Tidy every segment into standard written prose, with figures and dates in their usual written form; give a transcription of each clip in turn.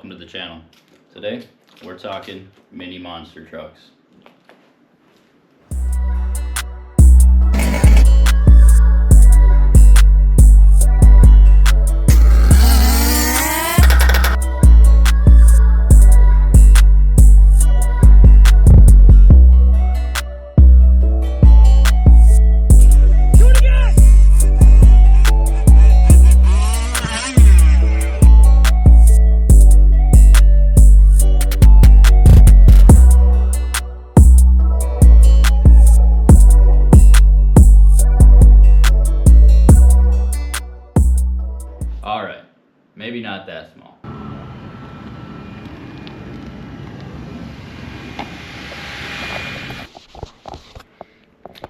welcome to the channel. Today we're talking mini monster trucks. Alright, maybe not that small.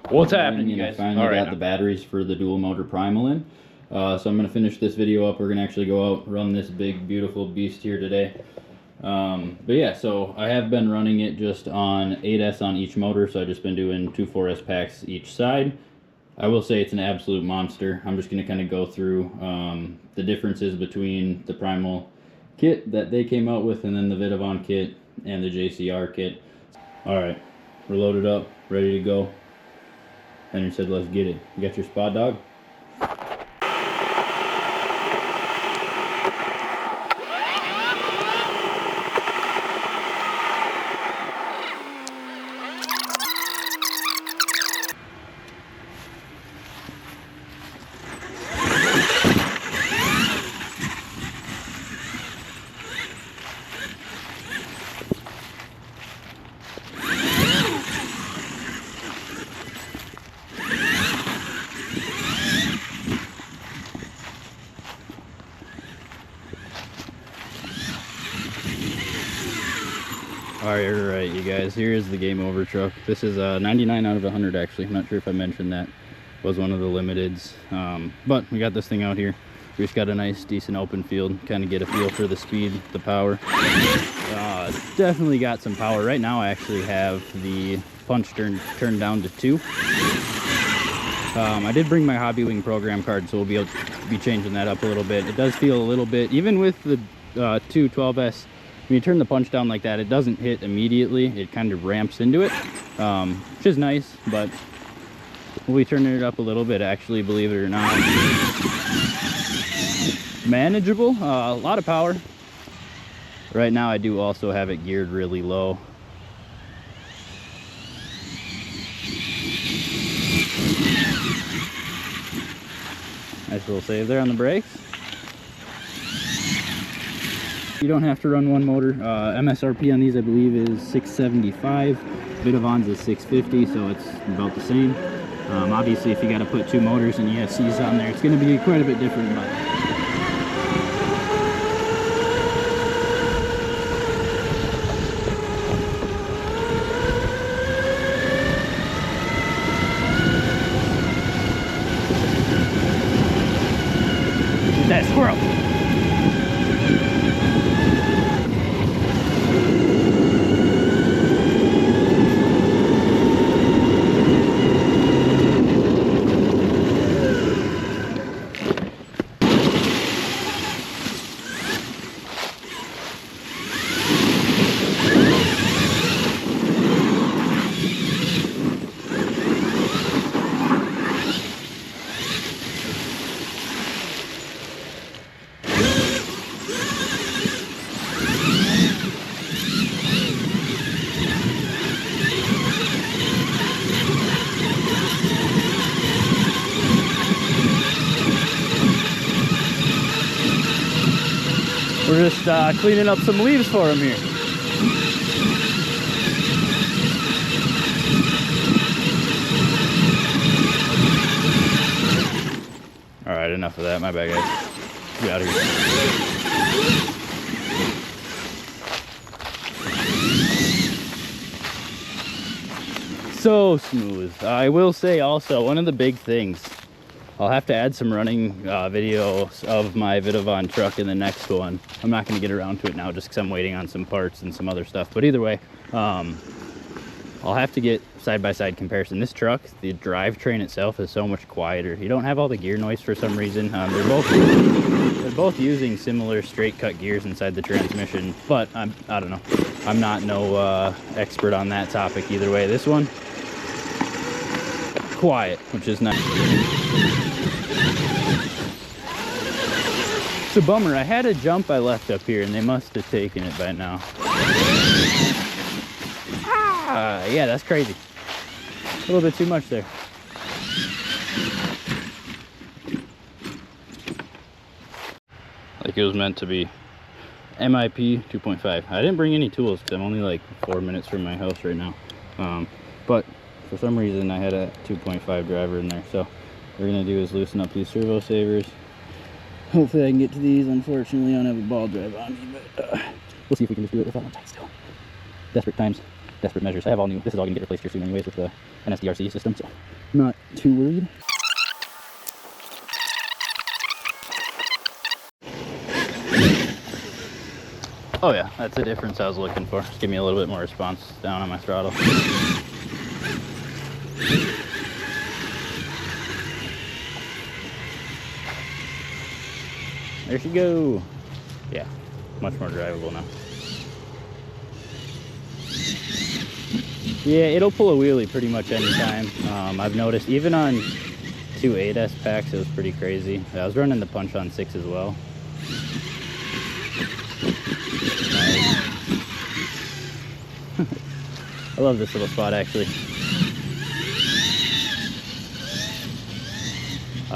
What's happening, you guys? I finally got the batteries for the dual motor Primal in. So I'm going to finish this video up. We're going to actually go out, run this big, beautiful beast here today. But yeah, so I have been running it just on 8S on each motor. So I've just been doing 2 4S packs each side. I will say it's an absolute monster. I'm just going to kind of go through the differences between the Primal kit that they came out with and then the Vidavon kit and the JCR kit. Alright, we're loaded up, ready to go. Henry said let's get it. You got your spot, dog? Alright, you guys, here is the game over truck. This is 99 out of 100 actually. I'm not sure if I mentioned that. Was one of the limiteds. But we got this thing out here. We just got a nice, decent open field. Kind of get a feel for the speed, the power. Definitely got some power. Right now I actually have the punch turned down to 2. I did bring my Hobby Wing program card, so we'll be able to be changing that up a little bit. It does feel a little bit, even with the 212S, when you turn the punch down like that, it doesn't hit immediately. It kind of ramps into it, which is nice, but we'll be turning it up a little bit, actually, believe it or not. Manageable, a lot of power. Right now I do also have it geared really low. Nice little save there on the brakes. You don't have to run one motor. MSRP on these I believe is $675. Vidavon's is $650, so it's about the same. Obviously if you got to put 2 motors and ESCs on there, it's going to be quite a bit different, but that squirrel. We're just cleaning up some leaves for him here. Alright, enough of that. My bad, guys. Get out of here. So smooth. I will say also, one of the big things, I'll have to add some running videos of my Vidavon truck in the next one. I'm not going to get around to it now just because I'm waiting on some parts and some other stuff. But either way, I'll have to get side-by-side comparison. This truck, the drivetrain itself is so much quieter. You don't have all the gear noise for some reason. They're both using similar straight cut gears inside the transmission, but I don't know. I'm not no expert on that topic either way. This one, quiet, which is nice. It's a bummer. I had a jump I left up here and they must have taken it by now. Yeah, that's crazy. A little bit too much there. Like it was meant to be. MIP 2.5. I didn't bring any tools because I'm only like 4 minutes from my house right now. But for some reason I had a 2.5 driver in there. So what we're gonna do is loosen up these servo savers. Hopefully I can get to these. Unfortunately, I don't have a ball drive on me, but we'll see if we can just do it without them tight still. Desperate times, desperate measures. I have all new. This is all gonna get replaced here soon anyways with the NSDRC system, so I'm not too worried. Oh yeah, that's the difference I was looking for. Just give me a little bit more response down on my throttle. There she go. Yeah, much more drivable now. Yeah, it'll pull a wheelie pretty much anytime. I've noticed even on 2 8S packs, it was pretty crazy. I was running the punch on 6 as well. I love this little spot actually.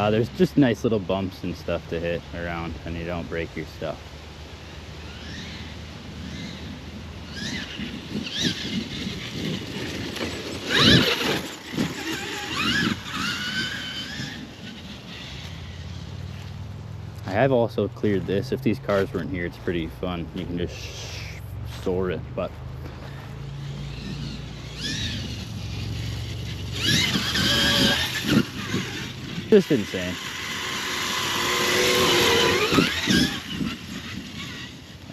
There's just nice little bumps and stuff to hit around and you don't break your stuff. I have also cleared this. If these cars weren't here, it's pretty fun. You can just store it, but just insane.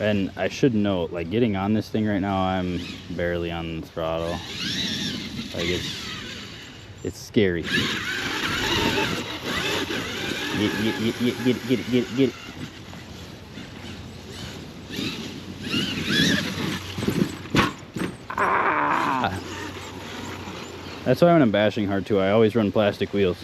And I should note, like getting on this thing right now, I'm barely on the throttle. Like it's scary. Get it. Ah! That's why when I'm bashing hard too, I always run plastic wheels.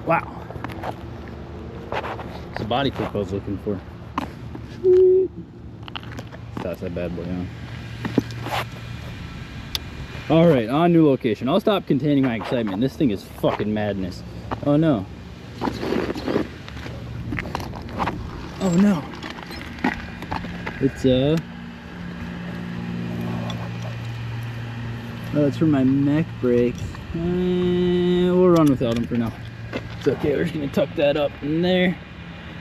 Wow. It's the body clip I was looking for. Sweet. Toss that bad boy on. Alright, on new location. I'll stop containing my excitement. This thing is fucking madness. Oh no. Oh no. It's oh, it's for my mech brakes. We'll run without them for now. It's okay, we're just gonna tuck that up in there.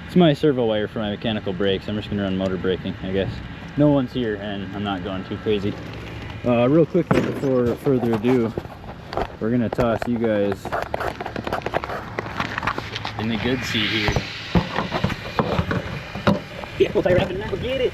It's my servo wire for my mechanical brakes. I'm just gonna run motor braking, I guess. No one's here and I'm not going too crazy. Real quickly before further ado, we're gonna toss you guys in the good seat here. Yeah, we'll tie wrapping now, get it!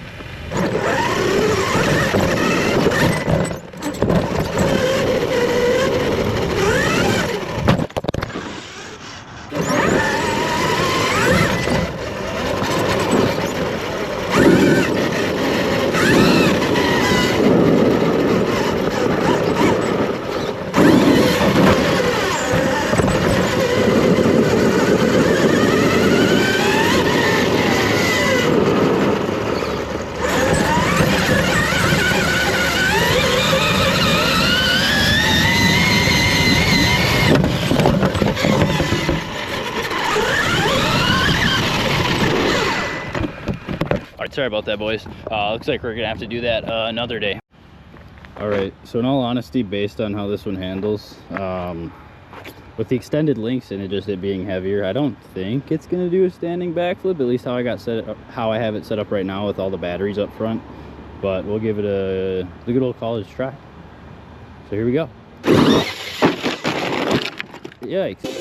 Sorry about that, boys. Looks like we're gonna have to do that another day. All right, so in all honesty, based on how this one handles, with the extended links and it being heavier, I don't think it's gonna do a standing backflip, at least how I have it set up right now with all the batteries up front. But we'll give it the good old college try. So here we go. Yikes.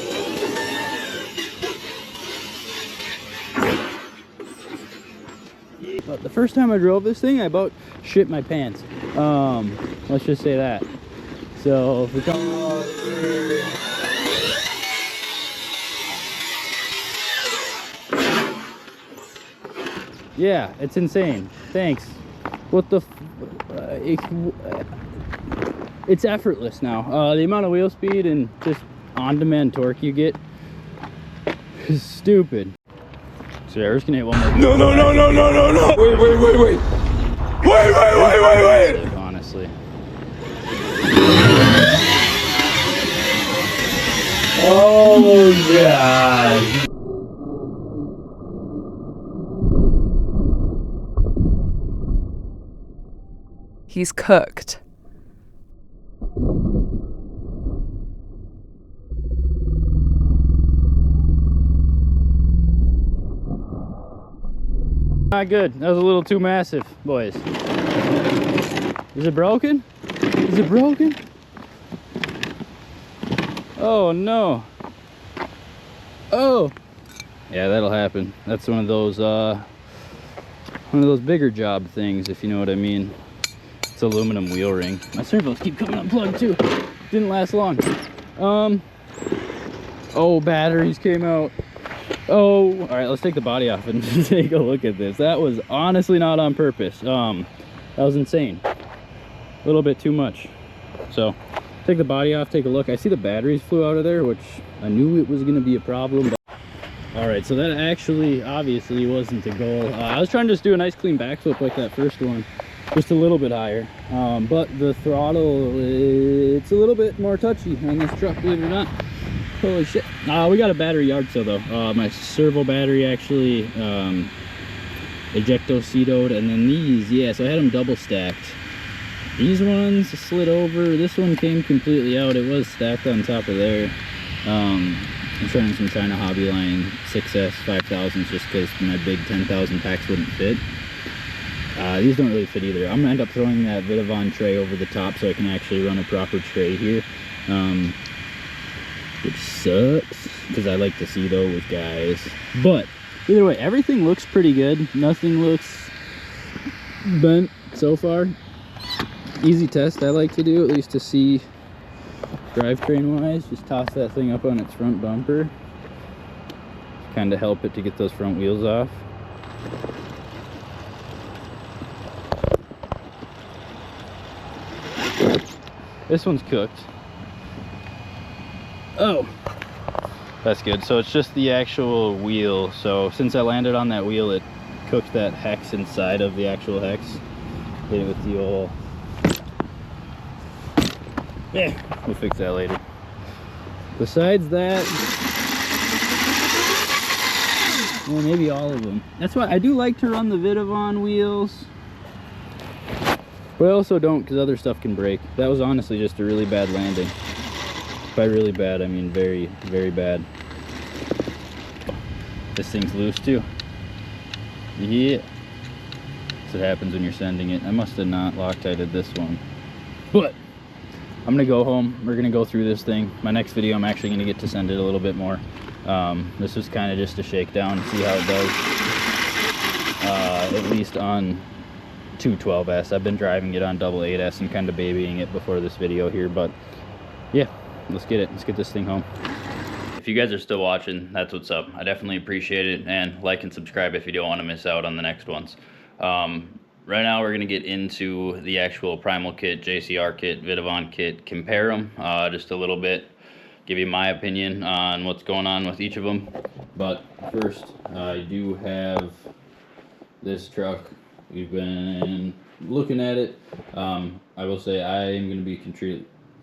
But the first time I drove this thing, I about shit my pants. Let's just say that. So if we come, yeah, it's insane. Thanks. What the? It's effortless now. The amount of wheel speed and just on-demand torque you get is stupid. So yeah, we're just gonna hit one more. No! Wait! Honestly. Oh God. He's cooked. Not good. That was a little too massive, boys. Is it broken? Is it broken? Oh no. Oh. Yeah, that'll happen. That's one of those bigger job things, if you know what I mean. It's aluminum wheel ring. My servos keep coming unplugged too. Didn't last long. Oh, batteries came out. Oh, all right, let's take the body off and take a look at this. That was honestly not on purpose. That was insane. A little bit too much. So take the body off, take a look. I see the batteries flew out of there, which I knew it was going to be a problem. But... all right, so that actually obviously wasn't the goal. I was trying to just do a nice clean backflip like that first one, just a little bit higher. But the throttle, it's a little bit more touchy on this truck, believe it or not. Holy shit. We got a battery yard sale though. My servo battery actually ejecto-cetoed, and then these, yeah, so I had them double stacked. These ones slid over. This one came completely out. It was stacked on top of there. I'm trying some China Hobby Line 6S 5000s just because my big 10,000 packs wouldn't fit. These don't really fit either. I'm gonna end up throwing that Vidavon tray over the top so I can actually run a proper tray here. Which sucks because I like to see those guys. But either way, everything looks pretty good. Nothing looks bent so far. Easy test I like to do, at least to see drivetrain wise. Just toss that thing up on its front bumper. Kind of help it to get those front wheels off. This one's cooked. Oh, that's good. So it's just the actual wheel. So since I landed on that wheel, it cooked that hex inside of the actual hex. Hit it with the old... yeah, we'll fix that later. Besides that, well, maybe all of them. That's why I do like to run the Vidavon wheels. But I also don't, because other stuff can break. That was honestly just a really bad landing. By really bad, I mean very, very bad. This thing's loose too. Yeah. That's what happens when you're sending it. I must have not Loctited this one. But I'm gonna go home. We're gonna go through this thing. My next video, I'm actually gonna get to send it a little bit more. This was kind of just a shakedown, see how it does. At least on 212S. I've been driving it on 8S and kind of babying it before this video here, but yeah. Let's get it. Let's get this thing home. If you guys are still watching, that's what's up. I definitely appreciate it, and like and subscribe if you don't want to miss out on the next ones. Right now we're going to get into the actual Primal kit, JCR kit, Vidavon kit, compare them just a little bit, give you my opinion on what's going on with each of them. But first, I do have this truck. We've been looking at it. I will say I am going to be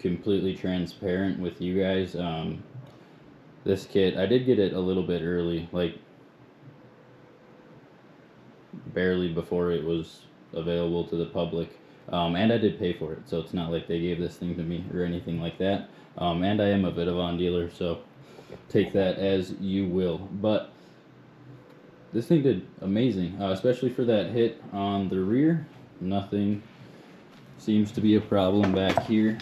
completely transparent with you guys. This kit, I did get it a little bit early, like barely before it was available to the public. And I did pay for it, so it's not like they gave this thing to me or anything like that. And I am a Vidavon dealer, so take that as you will. But this thing did amazing, especially for that hit on the rear. Nothing seems to be a problem back here.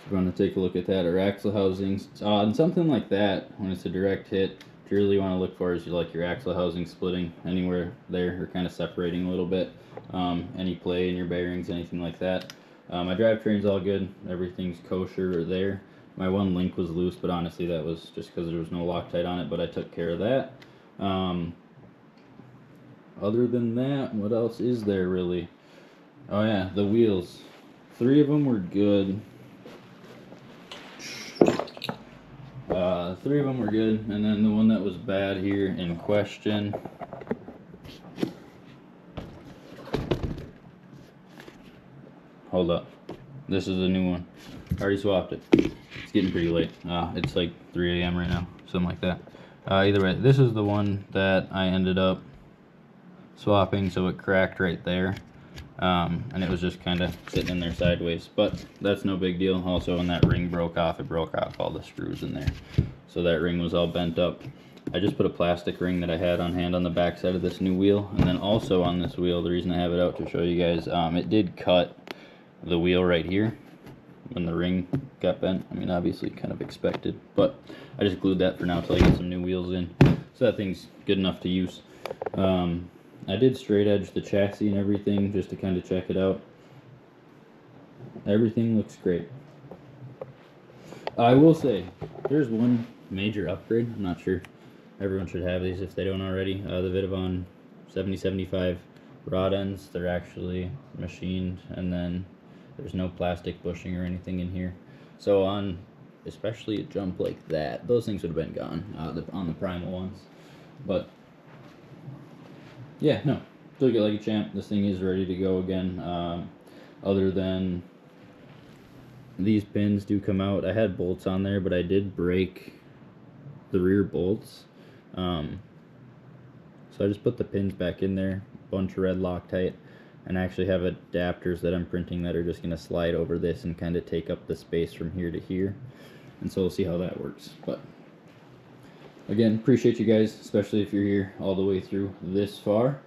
We're going to take a look at that. Our axle housings, and something like that, when it's a direct hit, what you really want to look for is your axle housing splitting anywhere there, or kind of separating a little bit. Any play in your bearings, anything like that. My drivetrain's all good. Everything's kosher there. My one link was loose, but honestly that was just because there was no Loctite on it, but I took care of that. Other than that, what else is there really? Oh yeah, the wheels. 3 of them were good. 3 of them were good, and then the one that was bad here in question. Hold up. This is a new one. I already swapped it. It's getting pretty late. It's like 3 a.m. right now, something like that. Either way, this is the one that I ended up swapping, so it cracked right there. And it was just kind of sitting in there sideways, but that's no big deal. Also, when that ring broke off, it broke off all the screws in there, so that ring was all bent up. I just put a plastic ring that I had on hand on the back side of this new wheel, and then also on this wheel, the reason I have it out to show you guys, it did cut the wheel right here when the ring got bent. I mean, obviously kind of expected, but I just glued that for now till I get some new wheels in, so that thing's good enough to use. I did straight edge the chassis and everything just to kind of check it out. Everything looks great. I will say, there's one major upgrade. I'm not sure everyone should have these if they don't already. The Vidavon 7075 rod ends, they're actually machined, and then there's no plastic bushing or anything in here. So on especially a jump like that, those things would have been gone on the Primal ones. But yeah, no, took it like a champ. This thing is ready to go again. Other than these pins do come out. I had bolts on there, but I did break the rear bolts. So I just put the pins back in there, bunch of red Loctite, and I actually have adapters that I'm printing that are just going to slide over this and kind of take up the space from here to here. And so we'll see how that works. But again, appreciate you guys, especially if you're here all the way through this far.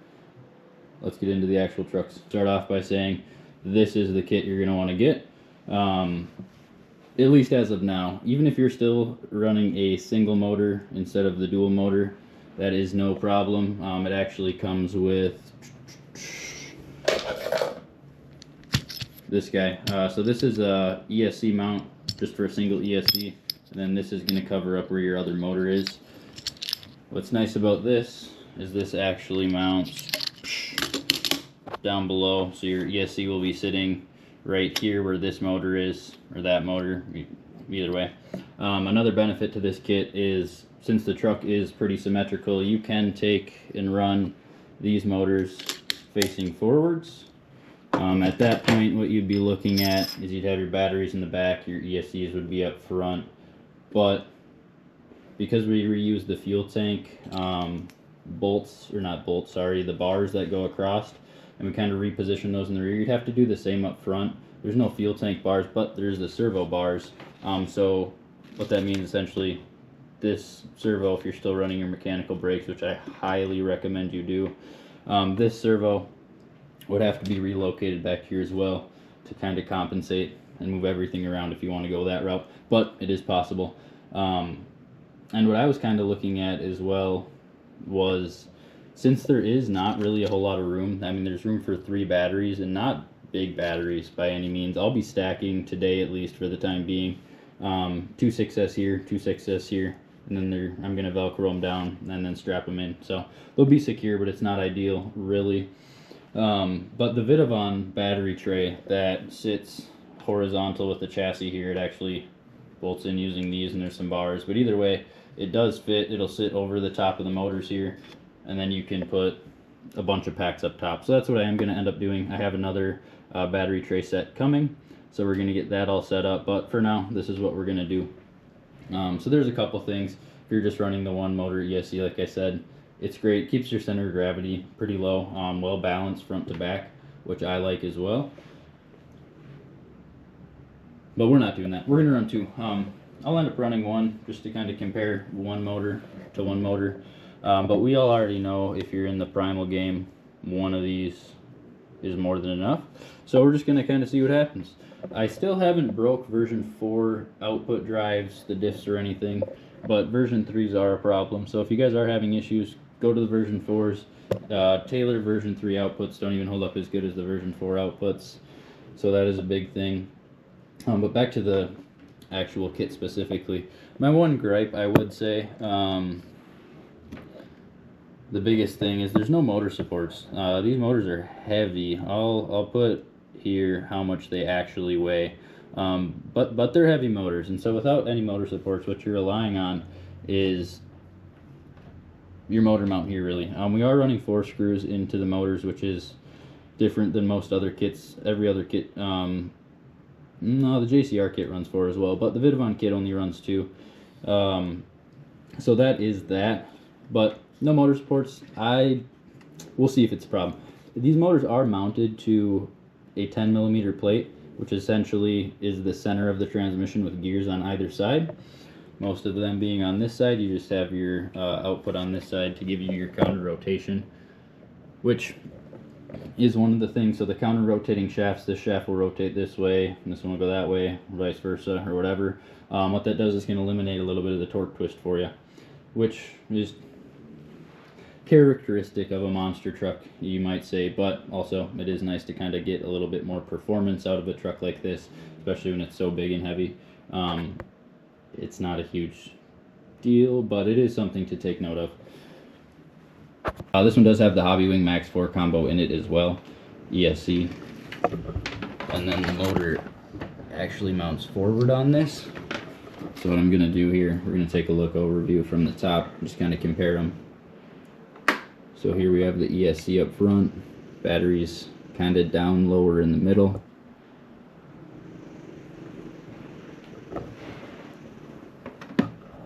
Let's get into the actual trucks. Start off by saying this is the kit you're going to want to get, at least as of now. Even if you're still running a single motor instead of the dual motor, that is no problem. It actually comes with this guy. So this is a ESC mount just for a single ESC, and then this is going to cover up where your other motor is. What's nice about this is this actually mounts down below, so your ESC will be sitting right here where this motor is, or that motor, either way. Another benefit to this kit is, since the truck is pretty symmetrical, you can take and run these motors facing forwards. At that point, what you'd be looking at is you'd have your batteries in the back, your ESCs would be up front, but because we reuse the fuel tank the bars that go across, and we kind of reposition those in the rear, you'd have to do the same up front. There's no fuel tank bars, but there's the servo bars. So what that means essentially, this servo, if you're still running your mechanical brakes, which I highly recommend you do, this servo would have to be relocated back here as well to kind of compensate and move everything around if you want to go that route, but it is possible. And what I was kind of looking at as well was, since there is not really a whole lot of room, I mean, there's room for 3 batteries and not big batteries by any means. I'll be stacking today, at least for the time being, 2 6S here, 2 6S here, and then I'm going to Velcro them down and then strap them in. So they'll be secure, but it's not ideal, really. But the Vidavon battery tray that sits horizontal with the chassis here, it actually bolts in using these, and there's some bars, but either way, it does fit. It'll sit over the top of the motors here, and then you can put a bunch of packs up top. So that's what I am going to end up doing. I have another battery tray set coming, so we're going to get that all set up, but for now, this is what we're going to do. So there's a couple things. If you're just running the one motor ESC, like I said, it's great. Keeps your center of gravity pretty low, well balanced front to back, which I like as well. But we're not doing that. We're gonna run two. I'll end up running one just to kind of compare one motor to one motor. But we all already know if you're in the Primal game, one of these is more than enough. So we're just gonna kind of see what happens. I still haven't broke version 4 output drives, the diffs or anything, but version 3s are a problem. So if you guys are having issues, go to the version 4s. Taylor version 3 outputs don't even hold up as good as the version 4 outputs. So that is a big thing. But back to the actual kit specifically. My one gripe, I would say, the biggest thing is there's no motor supports. These motors are heavy. I'll put here how much they actually weigh, but they're heavy motors, and so without any motor supports, what you're relying on is your motor mount here, really. We are running 4 screws into the motors, which is different than most other kits. Every other kit, no, the JCR kit runs 4 as well, but the Vidovon kit only runs 2. So that is that, but no motor supports. We'll see if it's a problem. These motors are mounted to a 10mm plate, which essentially is the center of the transmission with gears on either side. Most of them being on this side. You just have your output on this side to give you your counter rotation, which is one of the things. So the counter rotating shafts, this shaft will rotate this way, and this one will go that way, vice versa, or whatever. What that does is can eliminate a little bit of the torque twist for you, which is characteristic of a monster truck, you might say, but also it is nice to kind of get a little bit more performance out of a truck like this, especially when it's so big and heavy. It's not a huge deal, but it is something to take note of. This one does have the Hobbywing Max 4 combo in it as well, ESC, and then the motor actually mounts forward on this. So what I'm going to do here, we're going to take a look overview from the top, just kind of compare them. So here we have the ESC up front, batteries kind of down lower in the middle.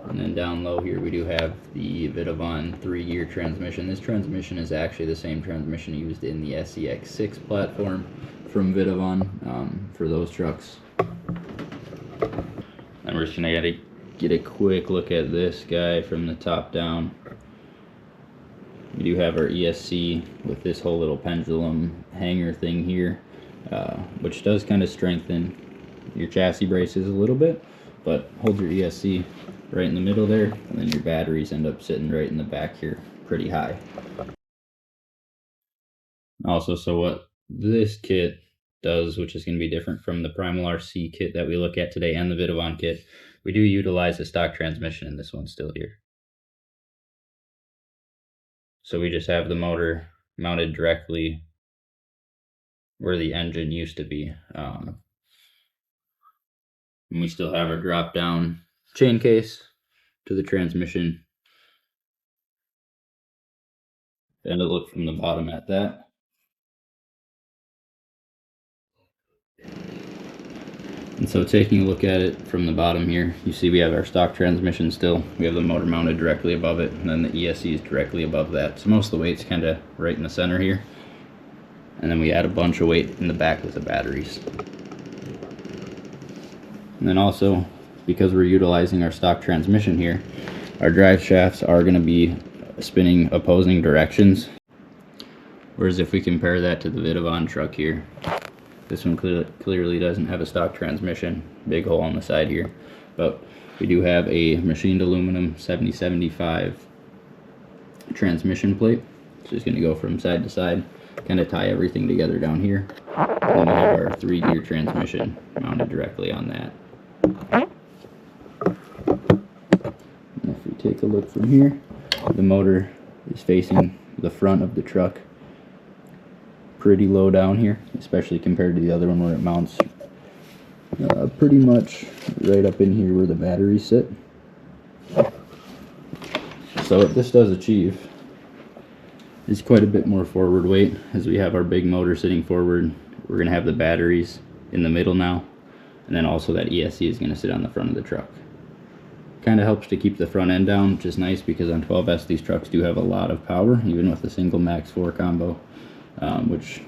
And then down low here we do have the Vidovon 3-gear transmission. This transmission is actually the same transmission used in the SCX6 platform from Vidovon for those trucks. And we're just going to get a quick look at this guy from the top down. We do have our ESC with this whole little pendulum hanger thing here, which does kind of strengthen your chassis braces a little bit, but hold your ESC right in the middle there, and then your batteries end up sitting right in the back here pretty high. Also, so what this kit does, which is going to be different from the Primal RC kit that we look at today and the Vidovon kit, we do utilize a stock transmission in this one still here. So we just have the motor mounted directly where the engine used to be. And we still have our drop down chain case to the transmission. And a look from the bottom at that. And so taking a look at it from the bottom here, you see we have our stock transmission still. We have the motor mounted directly above it, and then the ESC is directly above that. So most of the weight's kind of right in the center here. And then we add a bunch of weight in the back with the batteries. And then also, because we're utilizing our stock transmission here, our drive shafts are going to be spinning opposing directions. Whereas if we compare that to the Vidovon truck here, this one clearly doesn't have a stock transmission, big hole on the side here, but we do have a machined aluminum 7075 transmission plate. It's just going to go from side to side, kind of tie everything together down here. Then we have our 3-gear transmission mounted directly on that. And if we take a look from here, the motor is facing the front of the truck, pretty low down here, especially compared to the other one where it mounts pretty much right up in here where the batteries sit. So what this does achieve is quite a bit more forward weight. As we have our big motor sitting forward, we're going to have the batteries in the middle now, and then also that ESC is going to sit on the front of the truck. Kind of helps to keep the front end down, which is nice because on 12S these trucks do have a lot of power, even with the single max 4 combo, which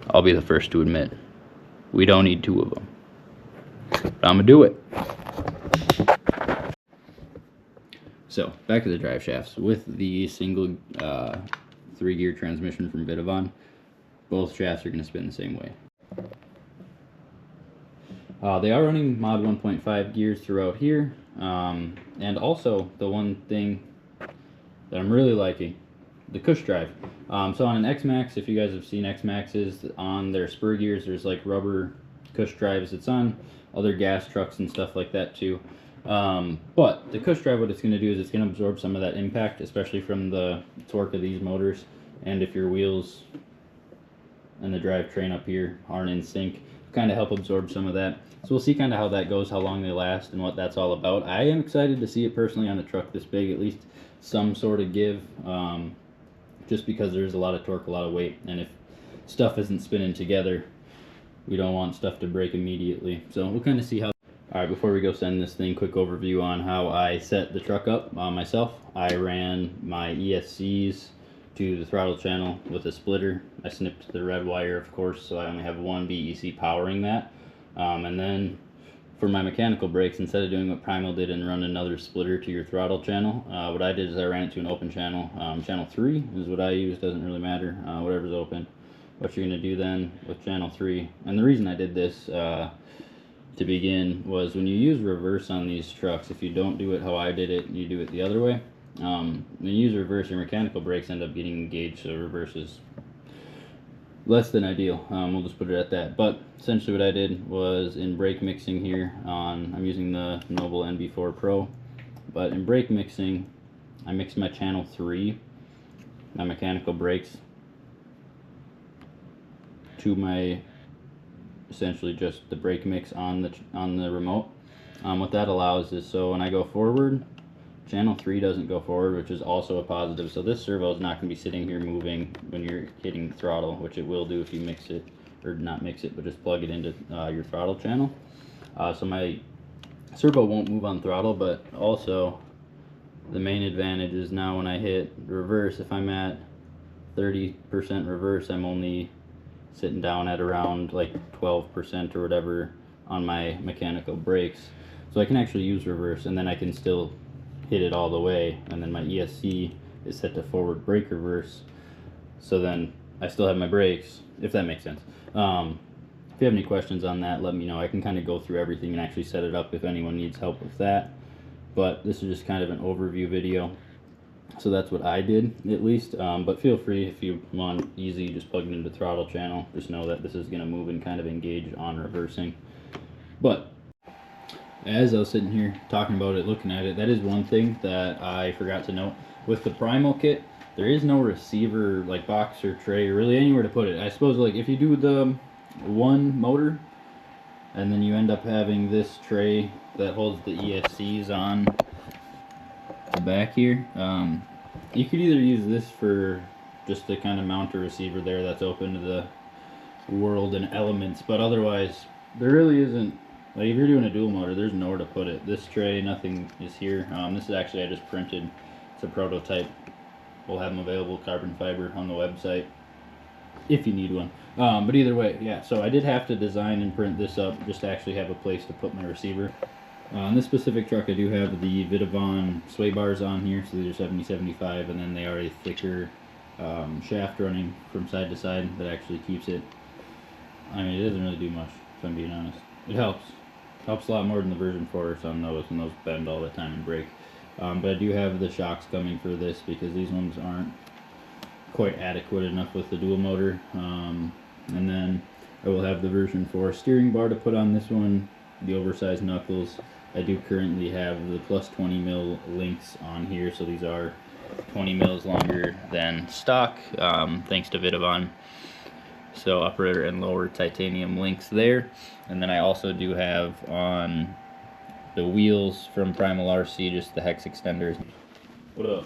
I'll be the first to admit, we don't need 2 of them. But I'm gonna do it. So back to the drive shafts. With the single 3-gear transmission from Vidavon, both shafts are going to spin the same way. They are running mod 1.5 gears throughout here, and also the one thing that I'm really liking, the cush drive. So on an X-Max, if you guys have seen X-Maxes, on their spur gears there's like rubber cush drives. It's on other gas trucks and stuff like that too. But the cush drive, what it's going to do is it's going to absorb some of that impact, especially from the torque of these motors. And if your wheels and the drivetrain up here aren't in sync, kind of help absorb some of that. So we'll see kind of how that goes, how long they last, and what that's all about. I am excited to see it personally on a truck this big, at least some sort of give, just because there's a lot of torque, a lot of weight, and if stuff isn't spinning together, we don't want stuff to break immediately. So we'll kind of see how. Alright, before we go send this thing, quick overview on how I set the truck up myself. I ran my ESCs to the throttle channel with a splitter. I snipped the red wire, of course, so I only have one BEC powering that. And then for my mechanical brakes, instead of doing what Primal did and run another splitter to your throttle channel, what I did is I ran it to an open channel. Channel 3 is what I use, doesn't really matter, whatever's open. What you're going to do then with channel 3, and the reason I did this to begin was when you use reverse on these trucks, if you don't do it how I did it, you do it the other way. When you use reverse, your mechanical brakes end up getting engaged, so reverse is less than ideal. We'll just put it at that. But essentially what I did was in brake mixing here I'm using the Noble NB4 Pro, but in brake mixing I mixed my channel 3, my mechanical brakes, to my essentially just the brake mix on the remote. What that allows is, so when I go forward, channel 3 doesn't go forward, which is also a positive. So this servo is not going to be sitting here moving when you're hitting the throttle, which it will do if you mix it, or not mix it, but just plug it into your throttle channel. So my servo won't move on throttle, but also the main advantage is now when I hit reverse, if I'm at 30% reverse, I'm only sitting down at around like 12% or whatever on my mechanical brakes. So I can actually use reverse, and then I can still hit it all the way, and then my ESC is set to forward brake reverse, so then I still have my brakes, if that makes sense. If you have any questions on that, let me know. I can kind of go through everything and actually set it up if anyone needs help with that, but this is just kind of an overview video. So that's what I did, at least, but feel free if you want easy, just plug it into the throttle channel. Just know that this is going to move and kind of engage on reversing. But as I was sitting here talking about it, looking at it, that is one thing that I forgot to note. With the Primal kit, there is no receiver, like box or tray, or really anywhere to put it. I suppose like if you do the one motor, and then you end up having this tray that holds the ESCs on the back here, you could either use this for just to kind of mount a receiver there that's open to the world and elements, but otherwise there really isn't, like if you're doing a dual motor, there's nowhere to put it. This tray, nothing is here. This is actually, I just printed, it's a prototype. We'll have them available, carbon fiber, on the website if you need one. But either way, yeah, so I did have to design and print this up just to actually have a place to put my receiver. On this specific truck, I do have the Vidavon sway bars on here, so these are 70-75, and then they are a thicker shaft running from side to side that actually keeps it. I mean, it doesn't really do much, if I'm being honest. It helps. Helps a lot more than the version 4 on those, and those bend all the time and break. But I do have the shocks coming for this because these ones aren't quite adequate enough with the dual motor. And then I will have the version 4 steering bar to put on this one, the oversized knuckles. I do currently have the plus 20 mil links on here, so these are 20 mils longer than stock, thanks to Vidavon. So upper and lower titanium links there. And then I also do have on the wheels from Primal RC just the hex extenders. What up?